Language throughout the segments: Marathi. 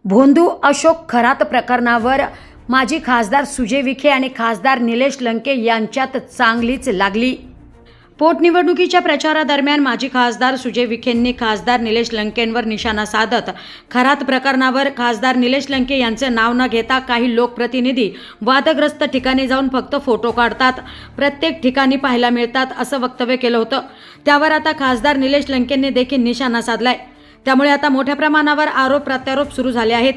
भोंदू अशोक खरात प्रकरणावर माजी खासदार सुजय विखे आणि खासदार निलेश लंके यांच्यात चांगलीच लागली। पोटनिवडणुकीच्या प्रचारादरम्यान माजी खासदार सुजय विखेंनी खासदार निलेश लंकेंवर निशाणा साधत खरात प्रकरणावर खासदार निलेश लंके यांचे नाव न घेता काही लोकप्रतिनिधी वादग्रस्त ठिकाणी जाऊन फक्त फोटो काढतात, प्रत्येक ठिकाणी पाहायला मिळतात असं वक्तव्य केलं होतं। त्यावर आता खासदार निलेश लंकेंनी देखील निशाणा साधलाय। त्यामुळे आता मोठ्या प्रमाणावर आरोप प्रत्यारोप सुरू झाले आहेत।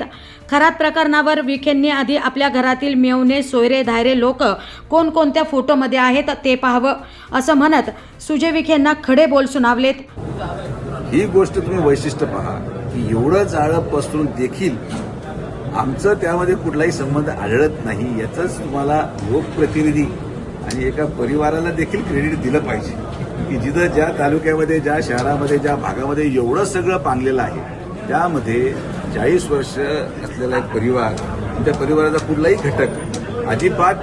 खरात प्रकरणावर विखेंनी आधी आपल्या घरातील मेवणे, सोयरे, धायरे लोक कोणकोणत्या फोटोमध्ये आहेत ते पाहावं असं म्हणत सुजय विखेंना खडे बोल सुनावलेत। ही गोष्ट तुम्ही वैशिष्ट्य पहा की एवढं जाळं पसरून देखील आमचं त्यामध्ये कुठलाही संबंध आढळत नाही, याचंच तुम्हाला लोकप्रतिनिधी आणि एका परिवाराला देखील क्रेडिट दिलं पाहिजे की जिथं ज्या तालुक्यामध्ये, ज्या शहरामध्ये, ज्या भागामध्ये एवढं सगळं पांगलेलं आहे त्यामध्ये 40 वर्ष असलेला एक परिवार, त्या परिवाराचा कुठलाही घटक अजिबात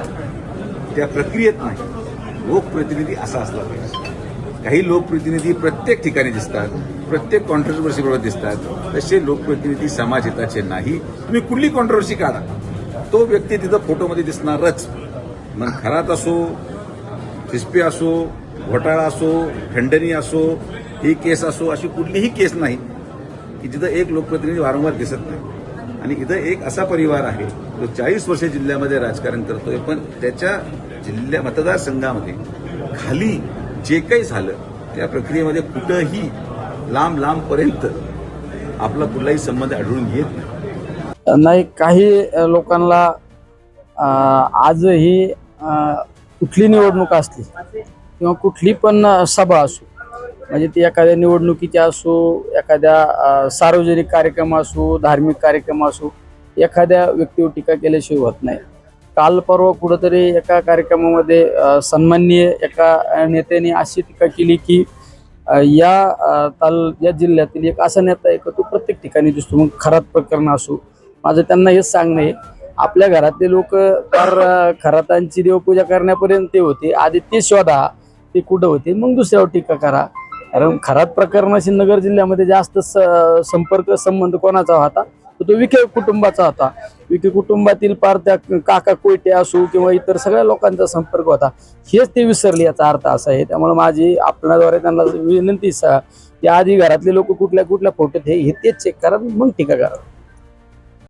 त्या प्रक्रियेत नाही। लोकप्रतिनिधी असा असला पाहिजे। काही लोकप्रतिनिधी प्रत्येक ठिकाणी दिसतात, प्रत्येक कॉन्ट्रोवर्सीबरोबर दिसतात, तसे लोकप्रतिनिधी समाज हिताचे नाही। तुम्ही कुठली कॉन्ट्रोवर्सी काढा, तो व्यक्ती तिथं फोटोमध्ये दिसणारच। मग खरात असो, चिस्पे असो, घोटाळा असो, खंडणी असो, ही केस असो, अशी कुठलीही केस नाही की जिथं एक लोकप्रतिनिधी वारंवार दिसत नाही। आणि इथं एक असा परिवार आहे जो 40 वर्ष जिल्ह्यामध्ये राजकारण करतोय, पण त्याच्या जिल्ह्या मतदारसंघामध्ये खाली जे काही झालं त्या प्रक्रियेमध्ये कुठंही लांब लांबपर्यंत आपला कुठलाही संबंध आढळून येत नाही। काही लोकांना आजही कुठली निवडणूक असली किंवा कुठली पण सभा असो, म्हणजे ती एखाद्या निवडणुकीची असो, एखाद्या सार्वजनिक कार्यक्रम असो, धार्मिक कार्यक्रम असो, एखाद्या व्यक्तीवर टीका केल्याशिवाय होत नाही। काल परवा कुठंतरी एका कार्यक्रमामध्ये सन्माननीय एका नेत्याने अशी टीका केली की या जिल्ह्यातील एक असा नेता आहे की तो प्रत्येक ठिकाणी दिसतो। मग खरात प्रकरण असो, माझं त्यांना हेच सांगणं आहे, आपल्या घरातले लोक तर खरातांची देवपूजा करण्यापर्यंत ते होते, आधी ते शोधा ते कुठं होते, मग दुसऱ्यावर टीका करा। कारण खरात प्रकरणाशी नगर जिल्ह्यामध्ये जास्त संपर्क संबंध कोणाचा होता, तो विखे कुटुंबाचा होता। विखे कुटुंबातील पार त्या काका कोयटे असो किंवा इतर सगळ्या लोकांचा संपर्क होता, हेच ते विसरले याचा अर्थ असा आहे। त्यामुळे माझी आपल्याद्वारे त्यांना विनंती की आधी घरातले लोक कुठल्या कुठल्या फोटोत हे तेच चेक करा, मग टीका करा।